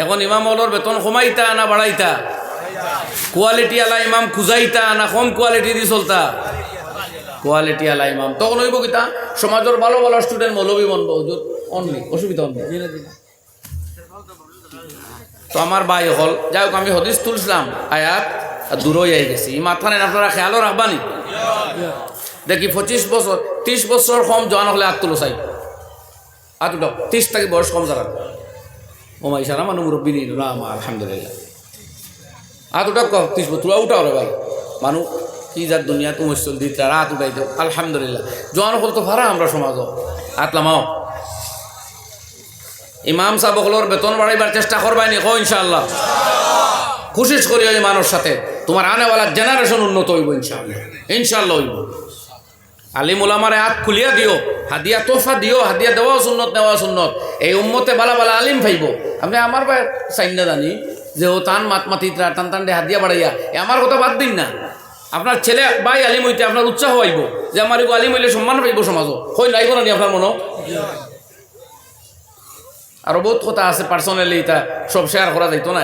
এখন ইমাম হলর বেতন কমাইতা না বাড়াইতা? কোয়ালিটি আলা ইমাম খুঁজাইতা না কম কোয়ালিটি দি চলতা? কোয়ালিটি আলা ইমাম। তখন হইব কিতা সমাজের ভালো ভালো স্টুডেন্ট মৌলবী বনব, অনলি অসুবিধা হবে। তো আমার ভাই হল যাই হোক, আমি হদিস তুলছিলাম আয়াত দূরই আই গেছি। ই মাথানে আপনারা খেয়ালও রাখবানি। দেখি 25 বছর 30 বছর কম জোয়ান হলে হাত তুলো চাই, হাত উঠাও। 30 থেকে বয়স কম যারা ও মাই সারা মানুষ মুরব্বী নিল না আমার আলহামদুলিল্লাহ। হাত উঠাও, 30 বছর তুলা উঠাও রে ভাই। মানুষ কি যার দুনিয়া তুমি চল দিতে হাত উঠাই দাও আলহামদুলিল্লাহ। জোয়ান হল তো ভাড়া আমরা সমাজ হাত লামাও। ইমাম সাহেব হলোর বেতন বাড়াইবার চেষ্টা করবাই নি? ইনশাআল্লাহ কোশিশ করি ওই মানুষ সাথে তোমার আনেওয়ালা জেনারেশন উন্নত হইব ইনশাআল্লাহ। ইনশাআল্লাহ হইব। আলিম ওলামারে হাত খুলিয়া দিও, হাদিয়া তোফা দিও। হাদিয়া দেওয়াও সুন্নত, নেওয়া সুন্নত। এই উম্মতে বালা বালা আলিম পাইব। আপনি আমার ভাই সাইন জানি যে ও টান মাতমাতিরা টান টান হাদিয়া বাড়াইয়া আমার কথা বাদ দিন না। আপনার ছেলে ভাই আলিম হইতে আপনার উৎসাহ হইব যে আমার এগো আলিম হইলে সম্মান পাইব সমাজও। হই নাইব না নি আপনার মনো? আরো বহুত কথা আছে পার্সোনালি, তা সব শেয়ার করা যাইতো না।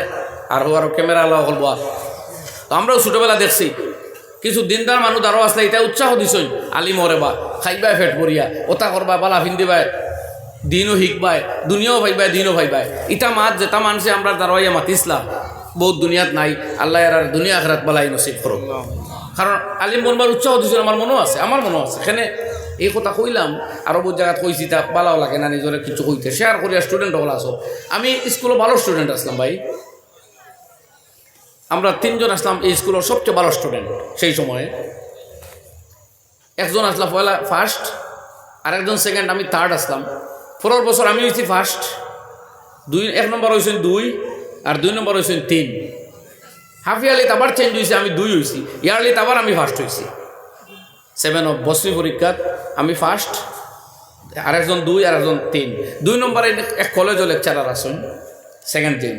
আর আরো ক্যামেরা আলা হলব। তো আমরাও ছোটবেলা দেখছি কিছু দিনদার মানুষ আরো আসলে এটা উৎসাহ দিছই আলিম ওরে বা খাইবাই ফেট করিয়া ওটা করবা বালা ফিন্দিবাই দিনও শিখবাই দুনিয়াও ভাইবাই দিনও ভাইবাই। ইটা মাত যেটা মানুষে আমরা দাঁড়াইয়া মাতিসলাম বহুত দুনিয়াত নাই। আল্লাহ আর দুনিয়া আখরাত বালাই নসিব করুক। কারণ আলিম বনবার উৎসাহ দিছিল আমার মনও আছে, আমার মনও আছে। এখানে এই কথা কইলাম আরো বহুত জায়গাত কইছি, তা বালাও লাগে না নিজরে কিছু কইতে শেয়ার করিয়া স্টুডেন্ট হল আসো। আমি স্কুলে ভালো স্টুডেন্ট আসলাম ভাই। আমরা 3 জন আসলাম এই স্কুলের সবচেয়ে ভালো স্টুডেন্ট সেই সময়ে। একজন আসলাম পয়লা ফার্স্ট, আর একজন সেকেন্ড, আমি থার্ড আসলাম। পরের বছর আমি হয়েছি ফার্স্ট, 1 নম্বর হয়েছেন 2, আর 2 নম্বর হয়েছেন 3। হাফ ইয়ারলি আবার চেঞ্জ হয়েছে, আমি 2 হয়েছি। ইয়ারলি আবার আমি ফার্স্ট হয়েছি। 7 অফ বছরি পরীক্ষাত আমি ফার্স্ট, আর একজন 2 আর একজন 3। 2 নম্বরে এক কলেজও লেকচারার আসুন, সেকেন্ড দিন।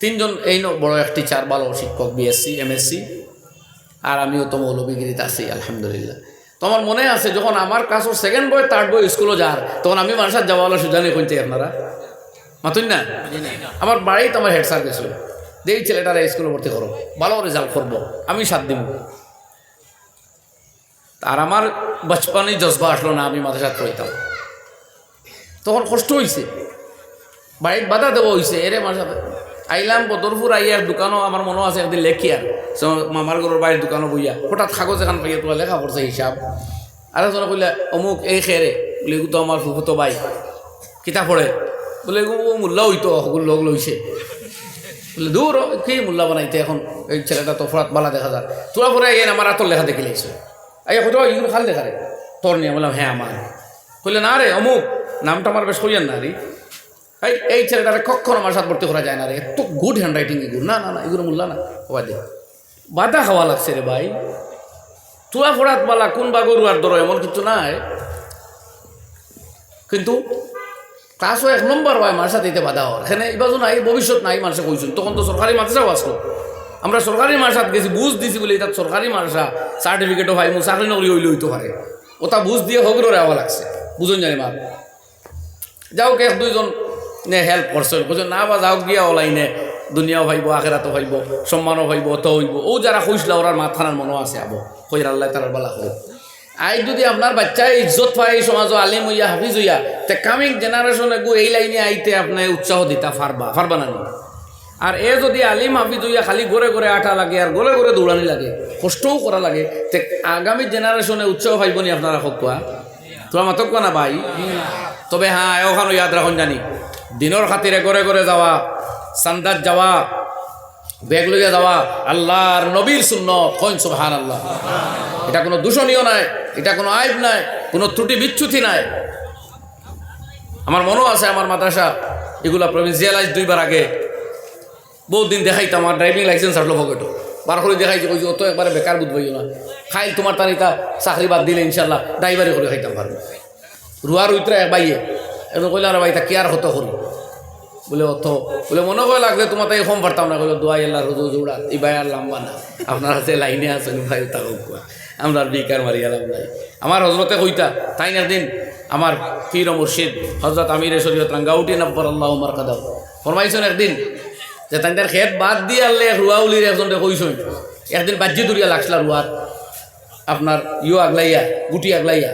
3 জন এই বড় এক টিচার, ভালো শিক্ষক, BSc MSc, আর আমিও তো মৌলবীগিরিতে আছি আলহামদুলিল্লাহ। তো আমার মনে আছে যখন আমার ক্লাসের সেকেন্ড বয় থার্ড বয় স্কুলে যার, তখন আমি মানুষের যাওয়ালা সুজানি কইতে আপনারা মাতুন না। আমার বাড়িতে আমার হেড স্যার গেছিল, এই ছেলেটারা স্কুলে ভর্তি করো, ভালো রেজাল্ট করবো, আমি 7 দিব। আর আমার বচপনই জজবা আসলো না, আমি মাদ্রাসাত পড়িতাম। তখন কষ্ট হয়েছে, বাড়ির বাধা দেওয়া হয়েছে। এরে মাদ্রাসাতে আইলাম বদরপুর আইয়ার দোকানও আমার মনে আছে একদিন লেখি, আর মামার ঘরের বাড়ির দোকানও বইয়া হঠাৎ কাগজ এখান পাইয়া তোলা লেখা পড়ছে হিসাব। আর একজনে কইলে অমুক এই খেরে বলে তো আমার ফুফুতো ভাই কিতাব পড়ে বলে ও মোল্লা হইতো সকল লোক লইছে বলে দূর কি মোল্লা বানাইতে এখন এই ছেলেটা তো ফরাত বালা দেখা যায়। তোরা পরে আইন আমার আতর লেখা দেখে লাইছে, আইয়া কত ইগুলো খাল দেখা রে তোর নিয়ে বললাম হ্যাঁ আমার। কইলে না রে অমুক নামটা আমার বেশ কইয়েন না রে, এই ছেলেটারে কখনো আমার সাথে ভর্তি করা যায় না রে, এত গুড হ্যান্ড রাইটিং এগুলো। না না না এগুলো মোল্লা না, দে বাধা খাওয়া লাগছে রে ভাই। তুয়া ফোড়াত বালা কোন বা গরু আর ধরো এমন কিছু নাই, কিন্তু ক্লাসও 1 নম্বর হয় মার সাথে এতে বাধা হওয়ার। এখানে এই বাজু নাই, ভবিষ্যৎ নাই মানুষে কইছেন। তখন তো সরকারি মাদ্রাসাও আসলো, আমরা সরকারি মাদ্রাসাত গেছি, বুঝ দিছি বলে এটা সরকারি মাদ্রাসা, সার্টিফিকেটও ভাই চাকরি নকরি হইলে হইতে পারে, ওটা বুঝ দিয়ে হগরে হওয়া লাগছে। বুঝুন জানি মা যাও 1-2 জন নে হেল্প করছে, বুঝুন না বা যাও গিয়া ওলাইনে দুনিয়াও ভাইব আখেরাতও ভাইব সম্মানও ভাইব অত হইব। ও যারা কইসলা ওরার মাথানার মনও আছে আবো কইর আল্লাহ তার বালা হোক। আই যদি আপনার বাচ্চায় ইজ্জত পায় এই সমাজ আলিম হইয়া হাফিজ হইয়া, তে কামিং জেনারেশনে গো এই লাইনে আইতে আপনি উৎসাহ দিতা পারবা না। আর এ যদি আলিম হাফিজ হইয়া খালি ঘরে ঘরে আটা লাগে আর ঘরে ঘরে দৌড়ানি লাগে, কষ্টও করা লাগে, তে আগামী জেনারেশনে উৎসাহ পাইব নি আপনারা হকুয়া? তোরা মাতকুয়া না ভাই। তবে হ্যাঁ ওখানে ইয়াদ রাখুন জানি, দিনের খাতিরে ঘরে ঘরে যাওয়া, সান্দাত যাওয়া, ব্যাগ লইয়া যাওয়া আল্লাহর নবীর সুন্নত, কইন সুবহানাল্লাহ। এটা কোনো দূষণীয় নাই, এটা কোনো আইব নাই, কোনো ত্রুটি বিচ্যুতি নাই। আমার মনেও আছে আমার মাদ্রাসা এগুলা প্রভিন্সিয়ালাইজ 2 বার আগে বহুত দিন দেখাইতাম। আমার ড্রাইভিং লাইসেন্স আসলো পকেটও বার করে দেখাইছি, কইছি অত একবারে বেকার বুঝবই না, খাইল তোমার তারিকা চাকরি বাদ দিলে ইনশাল্লাহ ড্রাইভারি করে খাইতাম পারবো। রুয়ার উইতরা এক বাইয়ে এখন কইলে আর ভাই তা কি আর হতো করি বলে অত বলে মনে হয় লাগলে তোমার তাই কম পারতাম না। কইলো দোয়াই আল্লাহ রোজু জোড়া এই ভাই আর লাম্বা না, আপনার হাতে লাইনে আছেন ভাই তা হোক, আমরা আর বিকার মারি আলাম নাই। আমার হজরতে কইতা তাই একদিন আমার পীর ও মুর্শিদ হযরত আমিরে শরীয়ত রাঙ্গাউটি নব্বর আল্লাহু মারকাদাহ ফরমাইছেন একদিন যে তাদের খেত বাদ দিয়ে আল্লাহ রুয়াউলির একজনকে কইছেন একদিন বাজ্যি দূরিয়া লাগছিল রুয়ার আপনার আগলাইয়া গুটি আগলাইয়া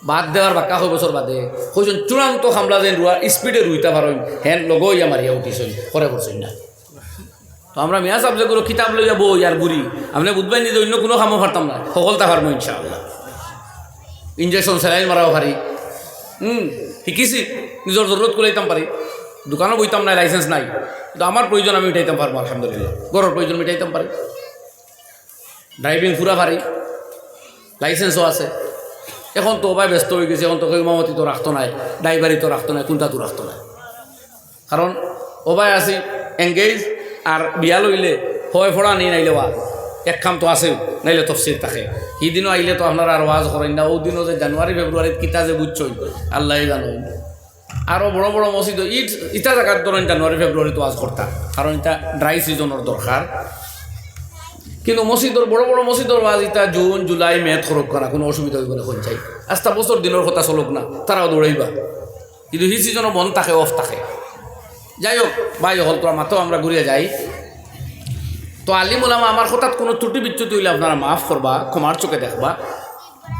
বাদ দেওয়ার বাক্কা 6 বছর বাদে কইছেন চূড়ান্ত খামলা যেন রুয়া স্পিডে রুইতে পারেন হ্যান লগইয়া মারিয়া উঠিছেন করে করছেন না। তো আমরা মিয়া সাহেব যেগুলো কিতাব লইয়া বই আর বুড়ি আপনি বুঝবেন যে অন্য কোনো কামও পারতাম না, সকলটা পারবো ইনশাআল্লাহ। ইঞ্জেকশন স্যালাইন মারাও পারি, শিকিছি, নিজের জরুরত কুলাইতাম পারি, দোকানও বইতাম নাই, লাইসেন্স নাই, কিন্তু আমার প্রয়োজন আমি মিটাইতাম পারবো আলহামদুলিল্লাহ, ঘরের প্রয়োজন মিটাইতাম পারি, ড্রাইভিং পুরা পারি, লাইসেন্সও আছে। এখন তো ভাই ব্যস্ত হয়ে গেছে, এখন তো ইমামতি তো রাখতো নাই, ড্রাইভারি তো রাখতো নাই, কোনটা তো রাখতো নাই, কারণ ওবাই আছি এঙ্গেজ আর বিয়া লইলে হয় ফোড়া নেই নাইলে ওয়াজ এক খাম তো আছে, নাইলে তফসির থাকে। সিদিনও আইলে তো আপনারা আর ওয়াজ করেন না, ওদিনও যে জানুয়ারি ফেব্রুয়ারিত কিতা যে বুঝছই আল্লাহ জানো। আরও বড় বড় মসজিদ ইটা জায়গার ধরেন জানুয়ারি ফেব্রুয়ারিতে ওয়াজ করতাম, কারণ এটা ড্রাই সিজনের দরকার। কিন্তু মসজিদর বড় বড় মসজিদর ওয়াজ ইটা জুন জুলাই মে খরক করা কোনো অসুবিধা হইব না, কোন চাই আস্তা বছর দিনের কথা চলক না, তারাও দৌড়াইবা, কিন্তু সেই সিজনও বন্ধ থাকে, অফ থাকে। যাই হোক ভাই হল তোর মাতেও আমরা ঘুরিয়ে যাই। তো আলিম ওলামা আমার হঠাৎ কোনো ত্রুটি বিচ্যুতি হইলে আপনারা মাফ করবা, ক্ষমার চোখে দেখবা,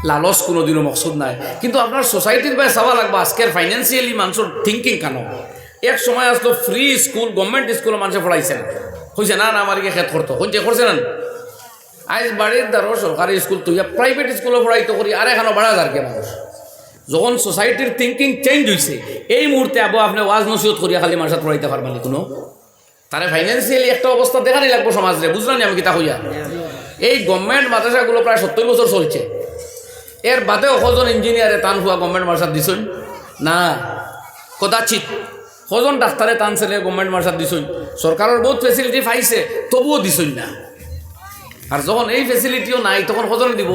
লালস কোনো দিনও মকসুদ নাই। কিন্তু আপনার সোসাইটির ভাই চাওয়া লাগবা আজকের ফাইন্যান্সিয়ালি মানুষের থিঙ্কিং কেন। এক সময় আসলো ফ্রি স্কুল, গভর্নমেন্ট স্কুলে মানুষে পড়াইছে না, হয়েছে না না আমার খেত করতো হচ্ছে করছে না। আজ বাড়ির দ্বারো সরকারি স্কুল তুই প্রাইভেট স্কুলে পড়াইতো করি, আর এখানে বাড়া যার কে মানুষ। যখন সোসাইটির থিঙ্কিং চেঞ্জ হয়েছে এই মুহূর্তে আবু আপনি ওয়াজ নসিহত করিয়া খালি মানুষের পড়াইতে পারবেন কোনো, তারা ফাইন্যান্সিয়ালি একটা অবস্থা দেখানি লাগবো সমাজে, বুঝলাম আমি কিতা হইয়া। এই গভর্নমেন্ট মাদ্রাসাগুলো প্রায় 70 বছর চলছে, এর বাদেও কজন ইঞ্জিনিয়ারে টান হওয়া গভর্নমেন্ট মাদ্রাসা দিছই না, কদাচিত কজন ডাক্তারে টান ছেলে গভর্নমেন্ট মাদ্রাসা দিছই। সরকারের বহুত ফেসিলিটি পাইছে তবুও দিছই না। আর যখন এই ফেসিলিটিও নাই তখন কজন দিব।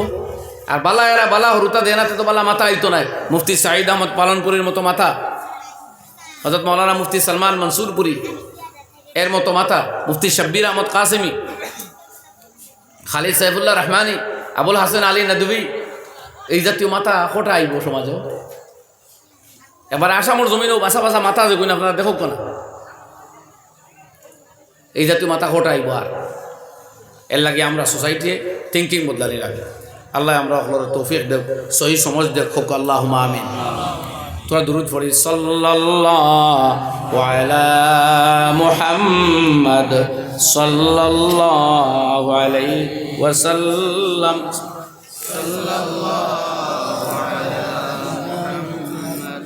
আর বালা এরা বালা হরুতা দেনাতে তো বালা মাথা আইতো নাই, মুফতি সাঈদ আহমদ পালনপুরীর মতো মাথা, হযরত মাওলানা মুফতি সালমান মনসুরপুরি এর মতো মাথা, মুফতি শাব্বির আহমদ কাসেমি, খালিদ সাইফুল্লাহ রহমানি, আবুল হাসান আলী নদভী, এই জাতীয় মাথা কোটা আইব সমাজও। এবার আসামর জমিনেও বাসা বাসা মাথা যেগুলো আপনারা দেখো না, এই জাতীয় মাথা কোটা আইব। আর এর লাগে আমরা সোসাইটি থিঙ্কিং বদলানি লাগে। আল্লাহ আমরা আপনার তৌফিক দেব, সহি সমঝ দেব, হোক আল্লাহুম্মা আমিন। তোরা দুরূদ পড়ি, সাল্লাল্লাহু আলা মুহাম্মদ সাল্লাল্লাহু আলাইহি ওয়াসাল্লাম, সাল্লাল্লাহু আলা মুহাম্মদ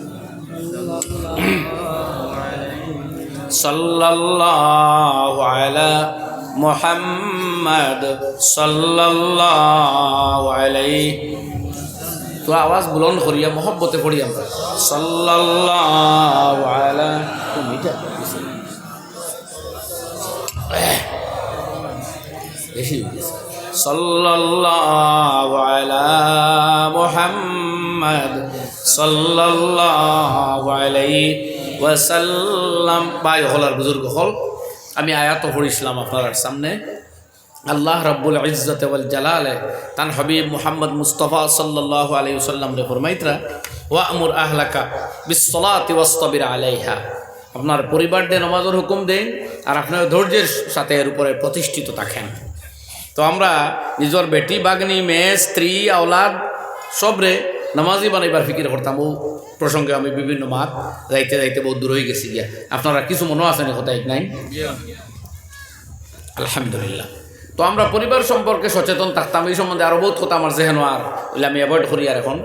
সাল্লাল্লাহু আলা মুহাম্মদ সাল্লাল্লাহু আলাইহি। তো আওয়াজ বুলন্দ করিয়া মহব্বতে পড়ি আমরা, সাল্লাল্লাহু আলা, সাল্লাল্লাহু আলা মুহাম্মদ সাল্লাল্লাহু আলাইহি ওয়াসাল্লাম। ভাই হলার বুজুর্গ হল, আমি আয়াত পড়িছিলাম আপনার সামনে। আল্লাহ রাব্বুল ইজ্জত ওয়াল জালালে তান হাবিব মুহাম্মদ মুস্তাফা সাল্লাল্লাহু আলাইহি ওয়াসাল্লাম রে ফরমাইতরা, ওয়া আমুর আহলাকা বিসসালাতি ওয়াসতাবির আলাইহা, আপনার পরিবারদের নামাজের হুকুম দেন আর আপনার ধৈর্যের সাথে এর উপরে প্রতিষ্ঠিত থাকেন। তো আমরা নিজের বেটি বাগনি মেয়ে স্ত্রী আওলাদ সবরে নামাজি বানাইবার ফিকির করতাম। ও প্রসঙ্গে আমি বিভিন্ন মাত যাইতে যাইতে বহুত দূর হয়ে গেছি গিয়া, আপনারা কিছু মনে আছেন কথা এক নাই, আলহামদুলিল্লাহ। তো আমরা পরিবার সম্পর্কে সচেতন থাকতাম, এই সম্বন্ধে আরও বহুত কথা আমার যেহেন আর বলে আমি অ্যাভয়েড করি। আর এখন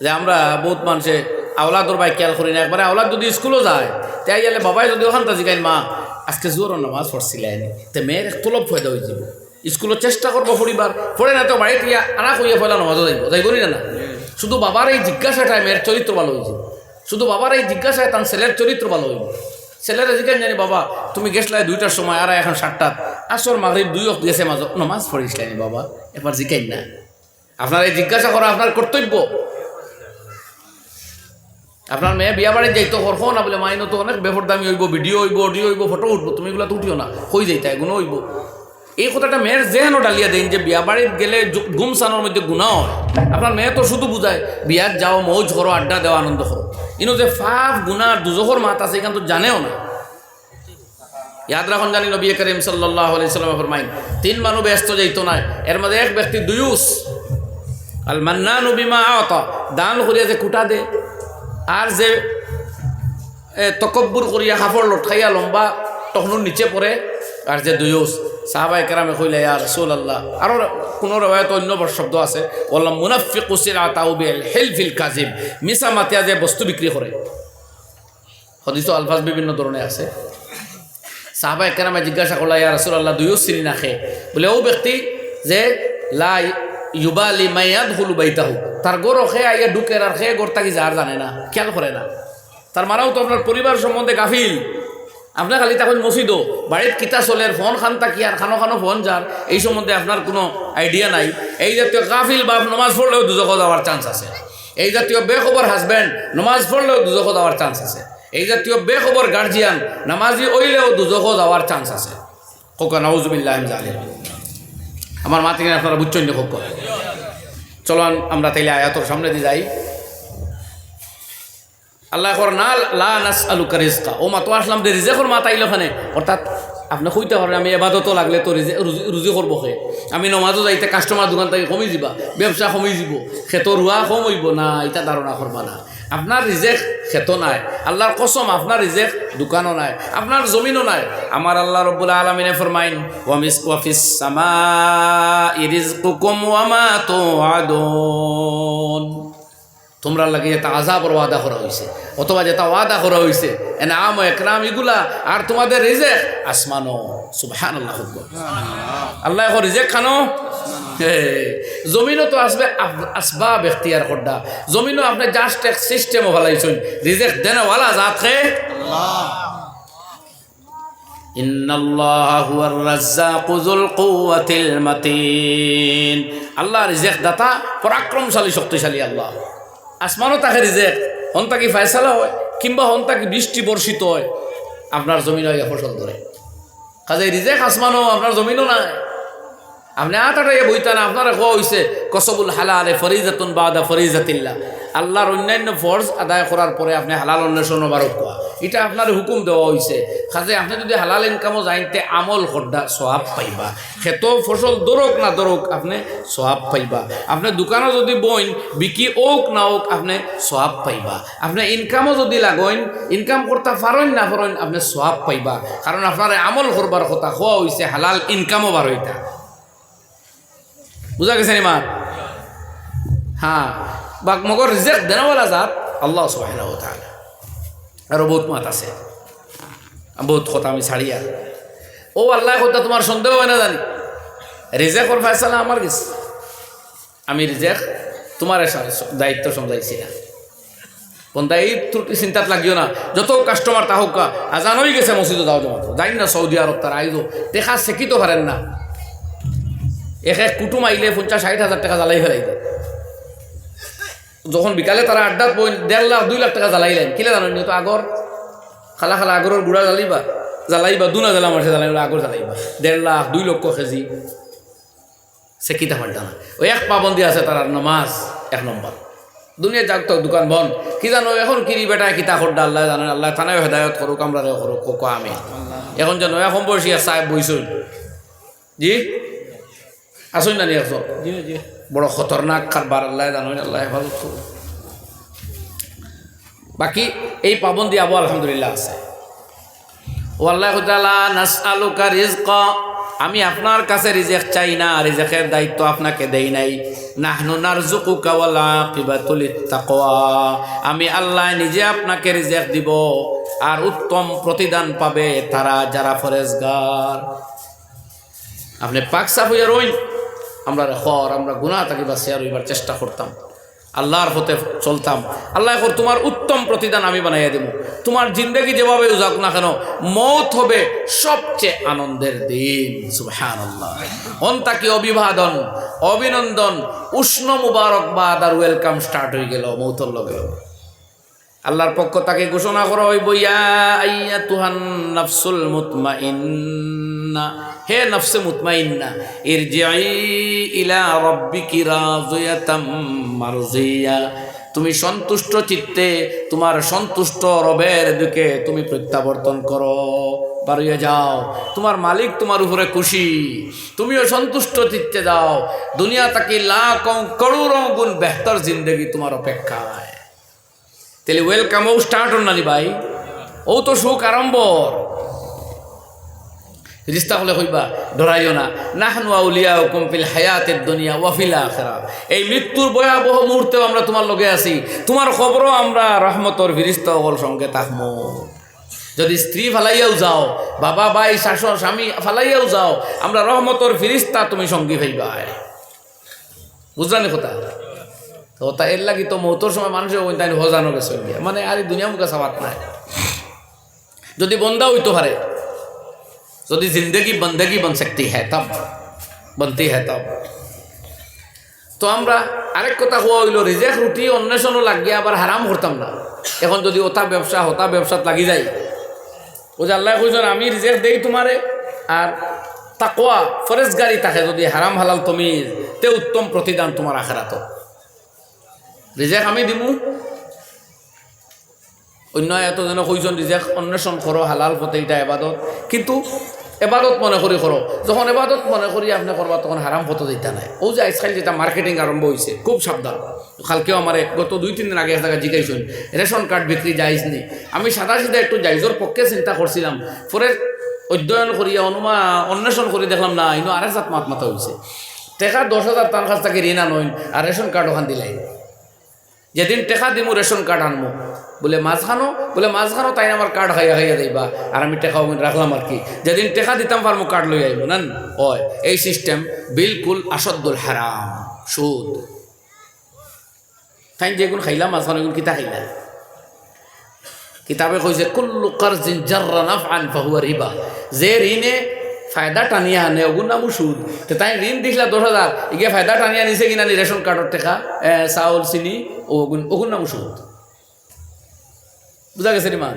যে আমরা বহুত মানুষে আওলাদর বাই খেয়াল করি না, একবারে আওলাদ যদি স্কুলও যায় তাই গেলে বাবাই যদি ওখান তা জিগাইন মা আজকে জোর নামাজ পড়ছিলেন, তে মেয়ের এক তলব ফায়দা হয়ে যাব। স্কুলের চেষ্টা করবো পরিবার পড়ে না তো বাড়িতে গিয়া আনা করিয়া ফেলা নামাজও যাইব না। শুধু বাবার এই জিজ্ঞাসাটায় মেয়ের চরিত্র ভালো হয়েছে, শুধু বাবার এই জিজ্ঞাসায় তার ছেলের চরিত্র ভালো হইব। ছেলেরা জিজ্ঞাসা জানি বাবা তুমি গেছলাই 2টার সময় আর এখন 7টা, আসর মাগরিব 2 ওয়াক্ত গেছে মাঝে নামাজ পড়িসলাই বাবা, এবার জিজ্ঞাই না। আপনার এই জিজ্ঞাসা করা আপনার কর্তব্য। আপনার মেয়ে বিয়া বাড়ি যাইতো করবো না বলে মাইনো তো অনেক বেফরদামি হইব, ভিডিও হইব, অডিও হইব, ফটো উঠবো, তুমি এগুলো তো উঠিও না, হয়ে যাইতা এগুলো হইব। এই কথাটা মেয়ের জেহেনও ডালিয়া দেন যে বিয়া বাড়িতে গেলে গুমসানোর মধ্যে গুণা হয়। আপনার মেয়ে তো শুধু বুঝায় বিয়াত যাও, মৌজ করো, আড্ডা দেওয়া, আনন্দ করো। ইনো যে ফাফ গুনার দুজখর মাত আছে এখান তো জানেও না। ইয়াদ রাখুন, জানি নবী করিম সাল্লাল্লাহু আলাইহি সাল্লাম ফরমাইন, তিন মানুষ ব্যস্ত যাইতো না, এর মধ্যে এক ব্যক্তি দুয়ুস, আল মান্নানু বিমা আতা, দান করিয়া যে কুটা দে, আর যে তকব্বুর করিয়া কাপড় লটকাইয়া লম্বা তখনুর নিচে পড়ে, আর যে দুয়ুস। সাহাবায়ে কেরামে কইলে ইয়া রাসূলুল্লাহ, আরও কোনো রওয়ায়াত অন্য শব্দ আছে, ওয়াল্লাহ মুনাফিকু সিলাতাহু বিল হিলফিল কাযিব, মিছা মাতিয়া যে বস্তু বিক্রি করে। হাদিসে আলফাজ বিভিন্ন ধরনের আছে। সাহাবায়ে কেরামে জিজ্ঞাসা করলা, ইয়া রাসূলুল্লাহ, দুয়ুস চিনি না খে? বলে ও ব্যক্তি যে লা ইউবালি মায়াদখুলু বাইতাহু, তার গরো খেয়ে আইয়া ঢুকের, আর খেয়ে গোর তাকি যার জানে না, খেয়াল করে না। তার মারাও তো আপনার পরিবার সম্বন্ধে গাফিল। আপনার খালি তখন মসজিদও বাড়ির কিতা চলের ফোন খান তাকি আর খানো খানো ফোন যার, এই সম্বন্ধে আপনার কোনো আইডিয়া নাই। এই জাতীয় গাফিল বাপ নমাজ পড়লেও দুজক যাওয়ার চান্স আছে। এই জাতীয় বেখবর হাজব্যান্ড নমাজ পড়লেও দুজক যাওয়ার চান্স আছে। এই জাতীয় বেখবর গার্জিয়ান নামাজি ওইলেও দুজক যাওয়ার চান্স আছে। কোকা নাউজুবিল্লাহ মিন যালিক। আমার মাতি আপনারা বুঝছেন না খুব করে। চলুন আমরা তাইলে আয়াতর সামনে দিয়ে যাই। আল্লাহ কর না লা নাসআলুকা রিজকা, ও মা তো আসলাম যে রিজেকর মাত আইল ওখানে, অর্থাৎ আপনি কইতে পারেন আমি এবাদতও লাগলে তো রুজি করবো খে, আমি নমাজও যাইতে কাস্টমার দোকান থেকে কমে যাবা, ব্যবসা কমে যাব, খেত রুয়া কম হইব না, এটা ধারণা করবা না। আপনার রিজেক খেতো নাই, আল্লাহর কসম আপনার রিজেক দোকানও নাই, আপনার জমিনও নাই। আমার আল্লাহ রব্বুল আলামিনে ফরমাইন, ওয়া ফিস সামাই রিজকুকুম ওয়া মা তুআদুন, তোমরা লাগে যেটা আযাবর ওয়াদা করা হয়েছে, অথবা যেটা ওয়াদা করা হয়েছে এনাম ও একরাম এগুলা, আর তোমাদের রিজেক আসমানো। সুবহানাল্লাহ। আল্লাহ এখন রিজেক খানো, জমিনও তো আসবে আসবাব এখতিয়ার করডা, জমিনও আপনি জাস্ট এক সিস্টেমও ভালাইছেন, রিজেক দেনওয়ালা জাতকে আল্লাহ। ইন্নাল্লাহা হুয়ার রাজ্জাকু যুল কুওয়াতিল মাতিন, আল্লাহ রিজেক দাতা, পরাক্রমশালী, শক্তিশালী আল্লাহ। আসমানও তাকে রিজেক, হন তাকি ফায়সালা হয়, কিংবা হন তাকি বৃষ্টি বর্ষিত হয়, আপনার জমিন হয় ফসল ধরে। কাজে রিজেক আসমানও, আপনার জমিনও নাই। আপনি আটাটাই বইতা না, আপনারা কোয়া হয়েছে কসবুল হালালে ফরিজাতুন বাদা ফরিজাতিল্লাহ, আল্লাহর অন্যান্য ফরজ আদায় করার পরে আপনি হালাল অন্বেষণ বারক কোয়া, এটা আপনার হুকুম দেওয়া হয়েছে। কাজে আপনি যদি হালাল ইনকামও জানতে আমল করডা সওয়াব পাইবা, খেত ফসল দরক না দরক আপনি সওয়াব পাইবা। আপনি দোকানও যদি বইন বিকি ওক না ওক আপনি সওয়াব পাইবা। আপনি ইনকামও যদি লাগইন, ইনকাম করতে পারেন না পারেন আপনি সওয়াব পাইবা, কারণ আপনার আমল করবার কথা কোয়া হয়েছে হালাল ইনকামও বার হইতা। বুঝা গেছে নি মা? হ্যাঁ, বাক মগর রিজেক দেনওয়ালা জাত আল্লাহ সুবহানাহু ওয়া তাআলা। আরও বহুত মাত আছে, বহুত কথা আমি ছাড়িয়া। ও আল্লাহ কথা তোমার সন্দেহ হয় না জানি, রিজেকর ফয়সালা আমার গেছে, আমি রিজেক তোমার দায়িত্ব সমঝাইছি না। কোনটা এই ত্রুটি চিন্তাত লাগিও না, যত কাস্টমার তাহকা আজান হয়ে গেছে মসজিদে যাও জমা যাই না, সৌদি আরব তারা আইজো দেখা শেখিতে পারেন না, এক এক কুটুম আইলে 50-60 হাজার টাকা জ্বালাই ফেলাই দেয়। যখন বিকালে তারা আড্ডাত বই 1.5 লাখ 2 লাখ টাকা জ্বালাইলেন, কিলে জানেন তো আগর খালা খালা আগরের গুড়া জ্বালাইবা 2 না জ্বালা মাসে জ্বালাইবা, আগর জ্বালাইবা 1.5 লাখ 2 লক্ষ কেজি, সে কিতা পাল্টা না। ওই এক পাবন্দি আছে তার নামাজ 1 নম্বর, দুনিয়া যাক তো দোকান বন্ধ, কি জানো এখন কিরি বেটা কিতা করডা আল্লাহ জানেন, আল্লাহ থানায় হেদায়ত করুক, আমরা করুক কোকা আমি এখন যেন এখন বসিয়া সাহেব বইসই জি আসুন না নিয়ে আসো, বড় খতরনাক কারবার, আল্লাহ জানেন, আল্লাহ হেফাজত করুক। বাকি এই পাবন্দি আবু আলহামদুলিল্লাহ আছে। ও আল্লাহ তাআলা নাসআলুকা রিজকা, আমি আপনার কাছে রিজেক চাই না, রিজেকের দায়িত্ব আপনাকে দেই নাই। নাহনু নারযুকুকা ওয়াল আকিবাতু লিত্তাকওয়া, আমি আল্লাহ নিজে আপনাকে রিজেক দিব, আর উত্তম প্রতিদান পাবে তারা যারা ফরেজগার। আপনি পাক সাফ হইয়া রইন, আমরা গুনাহ থেকে বাঁচিয়া রইবার চেষ্টা করতাম, আল্লাহর পথে চলতাম, আল্লাহ তোমার উত্তম প্রতিদান আমি বানাইয়া দেব। তোমার জিন্দেগি যেভাবে উজাক না কেন, মৌত হবে সবচেয়ে আনন্দের দিন। সুবহানাল্লাহ। অন্তাকি অভিবাদন, অভিনন্দন, উষ্ণ মুবারকবাদ আর ওয়েলকাম স্টার্ট হয়ে গেল মৌতর লগে। আল্লাহর পক্ষ তাকে ঘোষণা করা হইব, ইয়া আইয়াতুহান নাফসুল মুতমাইন্না মুতমাইন্না, হে নফসে মুতমাইন্না, ইরজিই ইলা রাব্বিকি রাযিয়াতাম মারজিয়া, তুমি সন্তুষ্ট চিত্তে তোমার সন্তুষ্ট রবের দিকে তুমি প্রত্যাবর্তন করো, বাড়িয়ে যাও, তোমার মালিক তোমার উপরে খুশি, তুমিও সন্তুষ্ট চিত্তে যাও, দুনিয়া তাকে লাখ করোড় গুণ বেহতর জিন্দগি তোমার অপেক্ষায়। তাহলে ওয়েলকামও স্টার্ট হন নানি ভাই, ও তো সুখ আরম্ভর। রিস্তা হলে হইবা ডরাইও না, নাহনু আউলিয়াউকুম ফিল হায়াতিদ দুনিয়া ওয়া ফিল আখিরাহ, এই মৃত্যুর ভয়াবহ মুহূর্তেও আমরা তোমার লগে আছি, তোমার খবরও আমরা রহমতর ফিরিস্তা ওর সঙ্গে থাকবো। যদি স্ত্রী ফালাইয়াও যাও, বাবা ভাই শাশুড় স্বামী ফালাইয়াও যাও, আমরা রহমতর ফিরিস্তা তুমি সঙ্গী হইবা। বুঝলানি কথা? তো তা এর লাগি তো মৌতর সময় মানুষের ওই তাই হজানো গেছে, মানে আর দুনিয়া মুখে সাবাত নাই। যদি বন্দা হইতো হারে, যদি জিন্দগি বন্দগি বন सकती है तब बनती है तब। তো আমরা আরেক কথা হওয়া হইল, রিজেক রুটি অন্বেষণও লাগিয়ে আবার হারাম করতাম না। এখন যদি ওটা ব্যবসা হতা ব্যবসাত লাগি যায়, ও যে আল্লাহ কইছেন আমি রিজেক দেই তোমারে, আর তাকওয়া ফরেজগারি থাকে যদি হারাম হালাল তুমি তে উত্তম প্রতিদান তোমার আখিরাত। রিজেক আমি দিমু, অন্য এত যেন কইজন রিজেক অন্বেষণ করো হালাল পথে, এটা এবাদত, কিন্তু এবাদত মনে করি করো, যখন এবাদত মনে করি আপনি করবা তখন হারাম পথ দিতে নাই। ও যে আজকাল যেটা মার্কেটিং আরম্ভ হয়েছে, খুব সাবধান। কালকেও আমার গত 2-3 দিন আগে এক জায়গায় জিজ্ঞাসন রেশন কার্ড বিক্রি যাইজ নি, আমি সাদা সিধা একটু জাইজর পক্ষে চিন্তা করছিলাম, পরে অধ্যয়ন করিয়া অন্বেষণ করে দেখলাম না, ইনো আরেক জাত মাত মাথা হয়েছে। টেকা 10,000 তার কাছ থেকে ঋণ আনইন আর রেশন কার্ড ওখান দিলাই, যেদিন টেকা দিমু রেশন কার্ড আনবো বলে মাঝখানো তাই আমার কার্ড খাইয়া যাইবা, আর আমি টেকা রাখলাম আর কি, যেদিন টেকা দিতাম পারমু কার্ড লই আইব না। ওই এই সিস্টেম বিলকুল আসাদুল হারাম, সুদ। তাই যেগুন খাইলাম মাঝখানো এগুন কিতা খাইলা, কিতাবে কইছে কুল্লু কারজিন জাররা নাফআন ফাহুয়া রিবা, যে ঋণে ফায়দা টানিয়া আনে ওগুন নামু সুদ। তো তাই ঋণ দিছিলা 10,000, ইগে ফায়দা টানিয়া নিছে কিনা নি রেশন কার্ডের টেকা, চাউল চিনি, ওগুন নামু সুদ। বুঝা গেছে রে মা?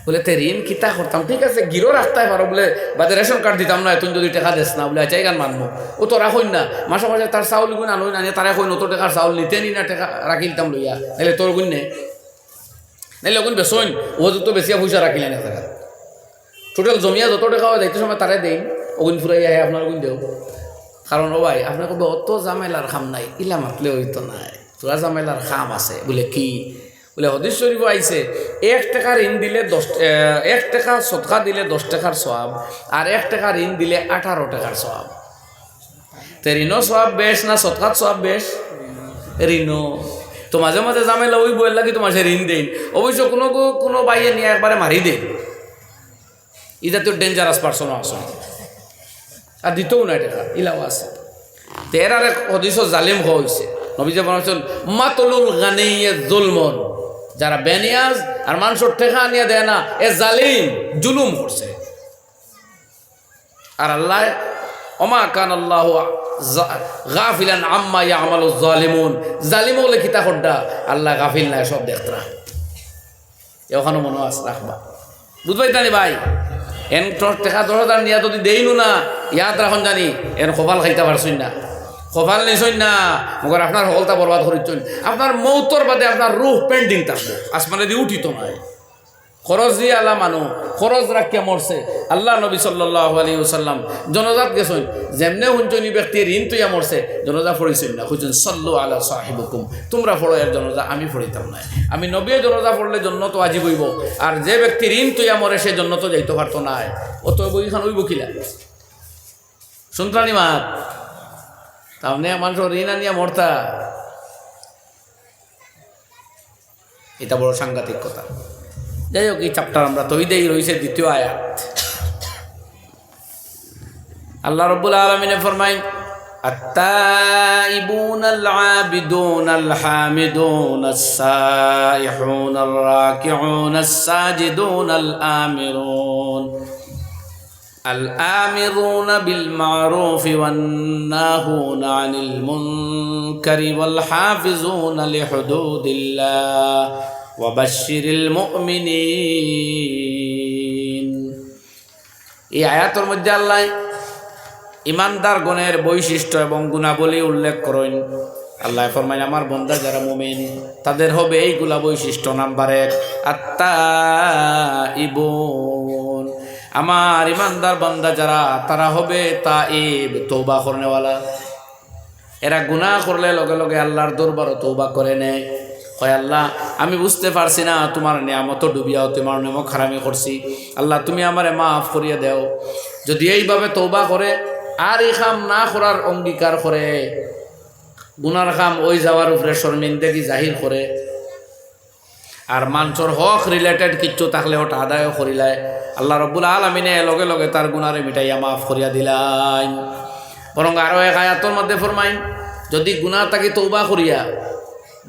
বলে তে ঋণ কিতা করতাম, ঠিক আছে গিরো রাখতে পারো, বলে বাদে রেশন কার্ড দিতাম না, তুমি যদি টাকা দেস না, বলে আচ্ছা গান মানবো। ও তো রাখই না, মাসে মাসে তার চাউল গুণ আনোই আনিয়ে তারা কই নতুন টাকার চাউল নিতে নি না, টাকা রাখি দিতাম লইয়া, নাহলে তোর গুণ নে, নাহলে ওগুন বেসইন, ও তো বেশিয়া পয়সা রাখিলে না টাকা, টোটাল জমিয়া যত টাকা হয় যাইতে সময় তারাই দেন, ওগুন ফুরাই আহে আপনার গুণ দেও। কারণ ও ভাই আপনার কবে অত জামেলার খাম নাই, ইলা মাতলে হইতো নাই, তোরা জামেলার খাম আছে। বলে কি? বলে হদিস শরীফ আইছে 1 টাকা ঋণ দিলে 1 টাকা সদকা দিলে 10 টাকার সওয়াব, আর 1 টাকা ঋণ দিলে 18 টাকার সওয়াব। তো ঋণও সওয়াব বেশ না সদকার সওয়াব বেশ? ঋণও। তো মাঝে মাঝে জামেলা ওই বইয়ের লাগি তোমার সে ঋণ দেন, অবশ্য কোনো বাইয়ে নিয়ে একবারে মারি দেন, ই জাতীয় ডেঞ্জারাস পার্সনও আছে, আর দিতেও না টাকা, ইলাও আছে। তো এর আর এক হদিস জালিম হয়েছে, নবী যে বলেছেন মাতলুল গানিয়ে জুলমন, যারা বেনিয়াজ আর মানুষের টেকা আনিয়ে দেয় না, এ জালিম, জুলুম করছে। আর আল্লাহ ওমা কান আল্লাহ গাফিলান আম্মা ইয়ামালুজ জালিমুন, জালিম বলে কিতা খড্ডা, আল্লাহ গাফিল নাই, সব দেখতরা। এখানে মনে আছে রাখবা, বুঝবাই জানি ভাই। এন টেকা 10,000 নিয়ে যদি দেইনু না, ইয়াদ রাখুন জানি এন কপাল খাইতে পারছই না, কপাল নিছই না, মগর আপনার সকলতা বরবাদ করিছই। আপনার মৌতর বাদে আপনার রুহ পেন্ডিং থাকবো, আসমানে দিয়ে উঠিত নাই। খরচ দিয়ে আল্লাহ মানুষ খরচ রাখিয়া মরছে। আল্লাহ নবী সাল্লাল্লাহু আলাইহি ওয়াসাল্লাম জনজাত গেছেন, যেমনে হুঞ্চনি ব্যক্তি ঋণ তুইয়া মরছে, জনজা পড়িছেন না, খুঁজছেন সল্লু আলা সাহিবুকুম, তোমরা পড়ো এর জনজা, আমি পড়িতাম না। আমি নবী জনজা পড়লে জন্নত আজিব হইব, আর যে ব্যক্তি ঋণ তুইয়া মরে সে জন্নত যাইতে পারতো না। অত বইখান ওই বকিলা শুনতানি মাত, তাহলে মানুষ ঋণ আনিয়া মরতা, এটা বড় সাংঘাতিক কথা। যাই হোক, এই চ্যাপ্টার আমরা তৈদেই রয়েছে 2য় আয়াত। আল্লাহ রাব্বুল আলামিন ফরমায় التائبون العابدون الحامدون السائحون الراكعون الساجدون الآمرون بالمعروف والناهون عن المنكر والحافظون لحدود الله وبشر المؤمنين এই আয়াতের মধ্যে আল্লাহ ইমানদার গণের বৈশিষ্ট্য এবং গুণাবলী উল্লেখ করেন। আল্লাহ ফরমায় আমার বান্দা যারা মুমিন তাদের হবে এইগুলা বৈশিষ্ট্য। নাম্বার 1, আত্তাইবুন, আমার ইমানদার বান্দা যারা তারা হবে তাইব, তওবা করনেওয়ালা। এরা গুনাহ করলে লগে লগে আল্লাহর দরবারে তওবা করে নেয়। কয় আল্লাহ আমি বুঝতে পারছি না, তোমার নিয়ামত ডুবিয়াও, তোমার নিয়ামত হারামি করছি, আল্লাহ তুমি আমারে মাফ করিয়া দেও। যদি এইভাবে তওবা করে আর এই কাম না করার অঙ্গীকার করে, গুনার কাম ওই যাওয়ার উপরে শর্মিন্দগি জাহির করে, আর মানুষের হক রিলেটেড কিচ্ছু থাকলে ওটা আদায় করিলায়, আল্লাহ রব্বুল আলামিনে লগে লগে তার গুনারে মিটাইয়া মাফ করিয়া দিলাই। বরং আরও এক আয়াতের মধ্যে ফরমাইন, যদি গুনাহ তাকে তওবা করিয়া